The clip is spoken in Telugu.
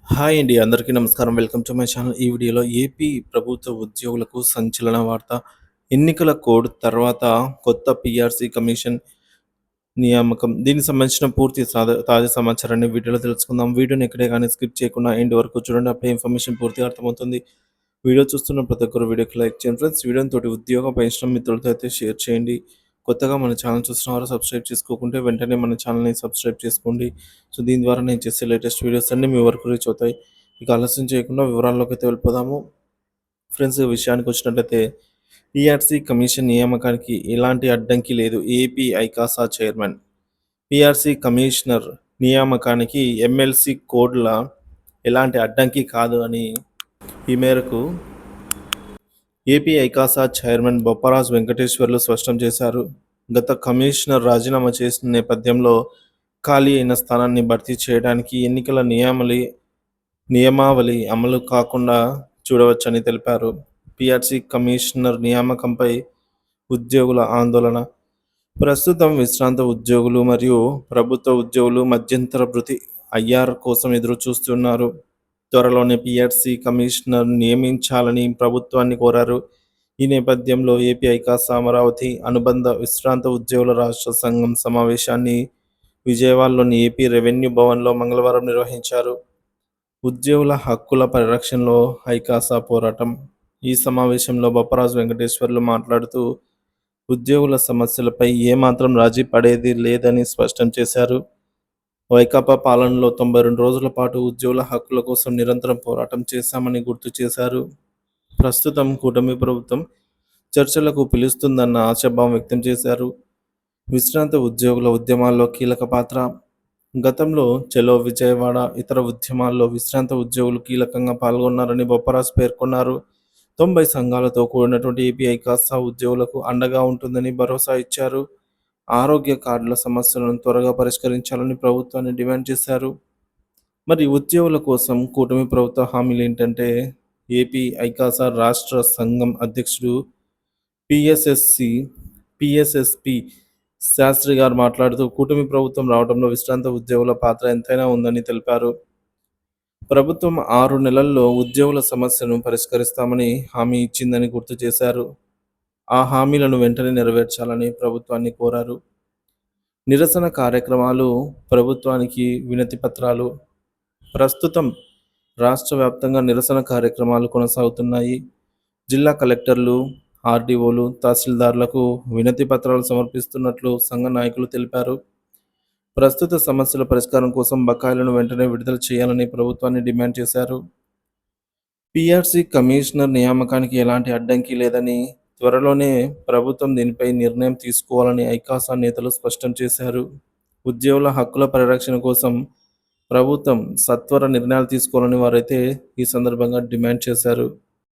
హాయ్ అండి. అందరికీ నమస్కారం. Welcome to my channel. ఈ వీడియోలో ఏపీ ప్రభుత్వ ఉద్యోగులకు సంచలన వార్త. ఎన్నికల కోడ్ తర్వాత కొత్త పీఆర్సీ కమిషన్ నియామకం. దీనికి సంబంధించిన పూర్తి తాజా సమాచారాన్ని వీడియోలో తెలుసుకుందాం. వీడియోని ఎక్కడే గానీ స్కిప్ చేయకుండా ఎండ్ వరకు చూడండి. అప్పుడే ఇన్ఫర్మేషన్ పూర్తిగా అర్థమవుతుంది. వీడియో చూస్తున్న ప్రతి ఒక్కరు వీడియోకి లైక్ చేయండి ఫ్రెండ్స్. వీడియోని తోటి ఉద్యోగ పెన్షన్ మిత్రులతో అయితే షేర్ చేయండి. కొత్తగా మన ఛానల్ చూస్తున్న వారు సబ్స్క్రైబ్ చేసుకోకుంటే వెంటనే మన ఛానల్ని సబ్స్క్రైబ్ చేసుకోండి. సో దీని ద్వారా నేను చేసే లేటెస్ట్ వీడియోస్ అన్నీ మీ వరకు రీచ్ అవుతాయి. ఇక ఆలస్యం చేయకుండా వివరాల్లోకి అయితే వెళ్ళిపోదాము. ఫ్రెండ్స్, విషయానికి వచ్చినట్లయితే పీఆర్సీ కమిషన్ నియామకానికి ఎలాంటి అడ్డంకి లేదు. ఏపీ ఐకాసా చైర్మన్ పీఆర్సీ కమిషనర్ నియామకానికి ఎమ్మెల్సీ కోడ్ల ఎలాంటి అడ్డంకి కాదు అని ఈ మేరకు ఏపీ ఐకాసా చైర్మన్ బొప్పరాజు వెంకటేశ్వర్లు స్పష్టం చేశారు. గత కమిషనర్ రాజీనామా చేసిన నేపథ్యంలో ఖాళీ అయిన స్థానాన్ని భర్తీ చేయడానికి ఎన్నికల నియమావళి అమలు కాకుండా చూడవచ్చని తెలిపారు. పీఆర్సీ కమిషనర్ నియామకంపై ఉద్యోగుల ఆందోళన. ప్రస్తుతం విశ్రాంత ఉద్యోగులు మరియు ప్రభుత్వ ఉద్యోగులు మధ్యంతర భృతి ఐఆర్ కోసం ఎదురు చూస్తున్నారు. త్వరలోనే పీఆర్సీ కమిషనర్ నియమించాలని ప్రభుత్వాన్ని కోరారు. ఈ నేపథ్యంలో ఏపీ ఐకాసా అమరావతి అనుబంధ విశ్రాంత ఉద్యోగుల రాష్ట్ర సంఘం సమావేశాన్ని విజయవాడలోని ఏపీ రెవెన్యూ భవన్లో మంగళవారం నిర్వహించారు. ఉద్యోగుల హక్కుల పరిరక్షణలో ఐకాసా పోరాటం. ఈ సమావేశంలో బొప్పరాజు వెంకటేశ్వర్లు మాట్లాడుతూ ఉద్యోగుల సమస్యలపై ఏమాత్రం రాజీ పడేది లేదని స్పష్టం చేశారు. వైకాపా పాలనలో 92 రోజుల పాటు ఉద్యోగుల హక్కుల కోసం నిరంతరం పోరాటం చేశామని గుర్తు చేశారు. ప్రస్తుతం కూటమి ప్రభుత్వం చర్చలకు పిలుస్తుందన్న ఆశాభావం వ్యక్తం చేశారు. విశ్రాంత ఉద్యోగుల ఉద్యమాల్లో కీలక పాత్ర. గతంలో చలో విజయవాడ ఇతర ఉద్యమాల్లో విశ్రాంత ఉద్యోగులు కీలకంగా పాల్గొన్నారని బొప్పరాజు పేర్కొన్నారు. 90 సంఘాలతో కూడినటువంటి ఏపీ ఐకాసా ఉద్యోగులకు అండగా ఉంటుందని భరోసా ఇచ్చారు. ఆరోగ్య కార్డుల సమస్యలను త్వరగా పరిష్కరించాలని ప్రభుత్వాన్ని డిమాండ్ చేశారు. మరి ఉద్యోగుల కోసం కూటమి ప్రభుత్వ హామీలు ఏంటంటే ఏపీ ఐకాసా రాష్ట్ర సంఘం అధ్యక్షుడు పిఎస్ఎస్సి పిఎస్ఎస్పి శాస్త్రి గారు మాట్లాడుతూ కూటమి ప్రభుత్వం రావడంలో విశ్రాంత ఉద్యోగుల పాత్ర ఎంతైనా ఉందని తెలిపారు. ప్రభుత్వం 6 నెలల్లో ఉద్యోగుల సమస్యను పరిష్కరిస్తామని హామీ ఇచ్చిందని గుర్తు చేశారు. ఆ హామీలను వెంటనే నెరవేర్చాలని ప్రభుత్వాన్ని కోరారు. నిరసన కార్యక్రమాలు, ప్రభుత్వానికి వినతి పత్రాలు. ప్రస్తుతం రాష్ట్ర వ్యాప్తంగా నిరసన కార్యక్రమాలు కొనసాగుతున్నాయి. జిల్లా కలెక్టర్లు, ఆర్డీఓలు, తహసీల్దార్లకు వినతి పత్రాలు సమర్పిస్తున్నట్లు సంఘ నాయకులు తెలిపారు. ప్రస్తుత సమస్యల పరిష్కారం కోసం బకాయిలను వెంటనే విడుదల చేయాలని ప్రభుత్వాన్ని డిమాండ్ చేశారు. పీఆర్సీ కమిషనర్ నియామకానికి ఎలాంటి అడ్డంకి లేదని, త్వరలోనే ప్రభుత్వం దీనిపై నిర్ణయం తీసుకోవాలని ఐకాసా నేతలు స్పష్టం చేశారు. ఉద్యోగుల హక్కుల పరిరక్షణ కోసం ప్రభుత్వం సత్వర నిర్ణయాలు తీసుకోవాలని వారైతే ఈ సందర్భంగా డిమాండ్ చేశారు.